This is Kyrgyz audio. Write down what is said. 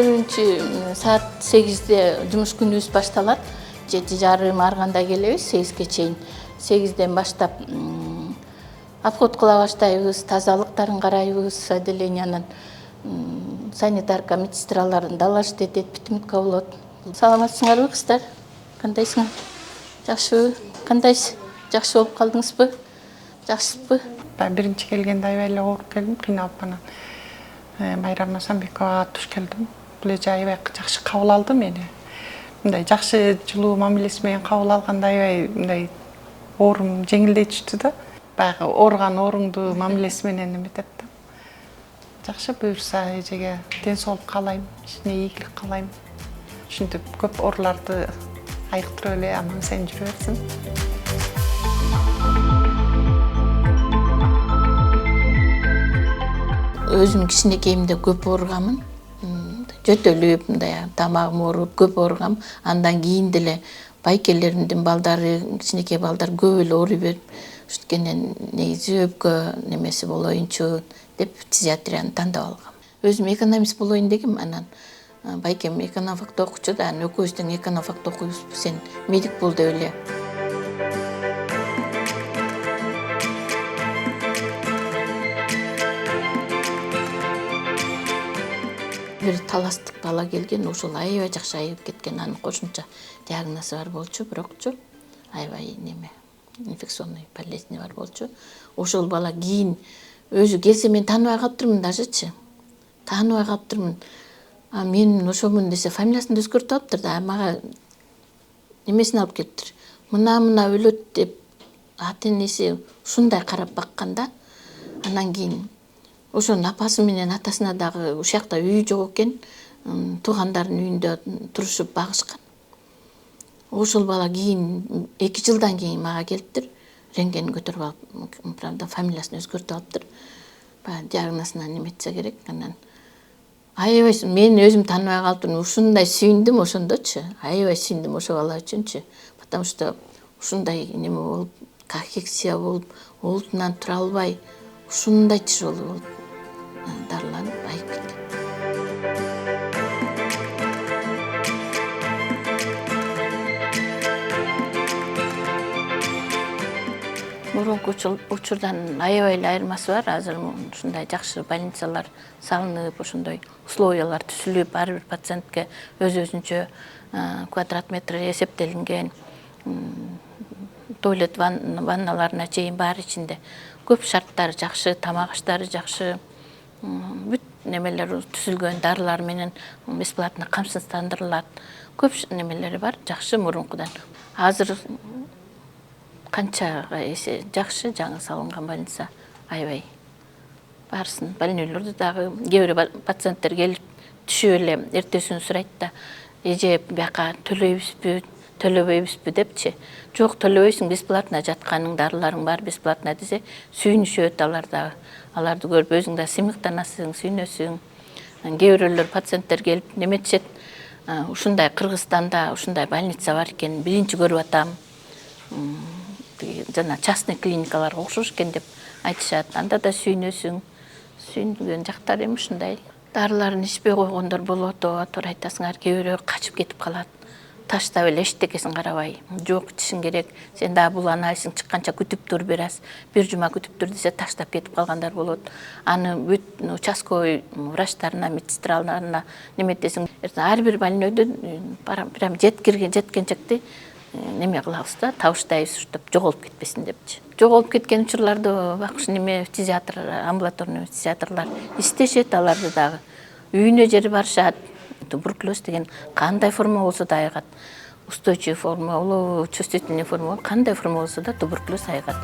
24 саат 8-де жумуш күнүбүз башталат. 7:30 арганда келебиз 8ге чейин. 8ден баштап обход кыла баштайбыз, тазалыктарын карайбыз, отделениянын санитарка, медсестраларын доложить этет, битимутка болот. Саламатсыңарбы кыздар? Кандайсыңар? Жакшыбы? Кандайсыз? Жакшы болуп калдыңызбы? Жакшысызбы? Биринчи келгенде аябай эле ооруп келдим, кыйналып анан Майрам Асанбековага туш келдим. Бул эже аябай жакшы кабыл алды мени. Мындай жакшы жылуу мамилеси менен кабыл алганда аябай мындай оорум жеңилдей түштү да. Баягы ооруган ооруңду мамилеси менен эметет да. Жакшы буюрса эжеге ден соолук каалайм, ишине ийгилик каалайм. Ушинтип көп ооруларды айыктырып эле аман эсен жүрө берсин. Өзүм кичинекейимде көп ооруганмын. Жөтөлүп, мындай тамагым ооруп, көп ооругам. Андан кийин деле байкелеримдин балдары, кичинекей балдар көп эле ооруй берип, ошондуктен негизи өпкө немеси болоюнчу деп фтизиатрияны тандап алгам. Өзүм экономист болоюн дегем, анан байкем экономфакты окучу да, анан экөөбүздүн экономфакты окуйбузбу, сен медик бол деп эле. Бир таластык бала келген, ошол аябай жакшы айыгып кеткен, анын кошумча диагнозу бар болчу, бирокчу аябай инфекционный болезни бар болчу. Ошол бала кийин өзү келсе мен тааныбай калыптырмын дажечи. Тааныбай калыптырмын. Мен ошомун десе фамилиясын өзгөртүп алыптыр да, мага немесин алып келиптир. Мына өлөт деп ата-энеси ушундай карап бакканда, анан кийин ошонун апасы менен атасына дагы ушакта үй жок экен, туугандарынын үйүндө турушуп багышкан. Ошол бала кийин 2 жылдан кийин мага келиптир, рентген көтөрүп алып, правда, фамилиясын өзгөртүп алыптыр. Диагнозуна неметсе керек, анан аябай мен өзүм тааныбай калыптырмын, ушундай сүйүндүм ошондочу, аябай сүйүндүм ошол бала үчүнчү, потому что ушундай неме болуп, кахексия болуп, олтунан тура албай, ушундай тяжелый болуп, дарыланып айыгып кеткен. Мурунку учурдан аябай эле айырмасы бар. Азыр ушундай жакшы больницалар салынып, ошондой условиялар түзүлүп, ар бир пациентке өзүнчө квадрат метр эсептелинген, туалет ванналарына чейин бар ичинде. Көп шарттары жакшы, тамак аштары жакшы, бүт немелер түзүлгөн, дарылар менен бесплатно камсыздандырылат. Көп немелери бар, жакшы мурункудан. Азыр канчага эсе жакшы, жаңы салынган больница, аябай. Барсын, больнойлорду дагы кээ бир пациенттер келип түшүп эле эртесин сурайт да, эже бияка төлөбөйбүзбү депчи. Жок, төлөбөйсүң, бесплатно жатканың, дарыларың бар, бесплатно десе, сүйүнүшөт алар дагы. Аларды көрүп өзүң да сыймыктанасың, сүйүнөсүң. Кээ бирөөлөр пациенттер келип неметишет, ушундай Кыргызстанда ушундай больница бар экен, биринчи көрүп атам. Жана частный клиникаларга окшош экен деп айтышат. Анда да сүйүнөсүң. Сүйүнгөн жактары эми ушундай. Дарыларын ичпей койгондор болот, туура айтасыңар, кээ бирөө качып кетип калат. Таштап эле эчтекесин карабай. Жок, ичишиң керек. Сен дагы бул анализиң чыкканча күтүп тур бир аз. 1 жума күтүп тур десе таштап кетип калгандар болот. Аны бүт участковый врачтарына, медсестраларына неметесиң. Ар бир больнойдо прям жеткенчекти неме кылабыз да, табыштайбыз, уштап жоголуп кетпесин депчи. Жоголуп кеткен учурларда бакшы неме фтизиатр, амбулаторный фтизиатрлар иштешет, аларды дагы үйүнө жери барышат. Туберкулез деген кандай форма болсо да айыгат. Устойчивый форма, чувствительный форма, кандай форма болсо да туберкулез айыгат.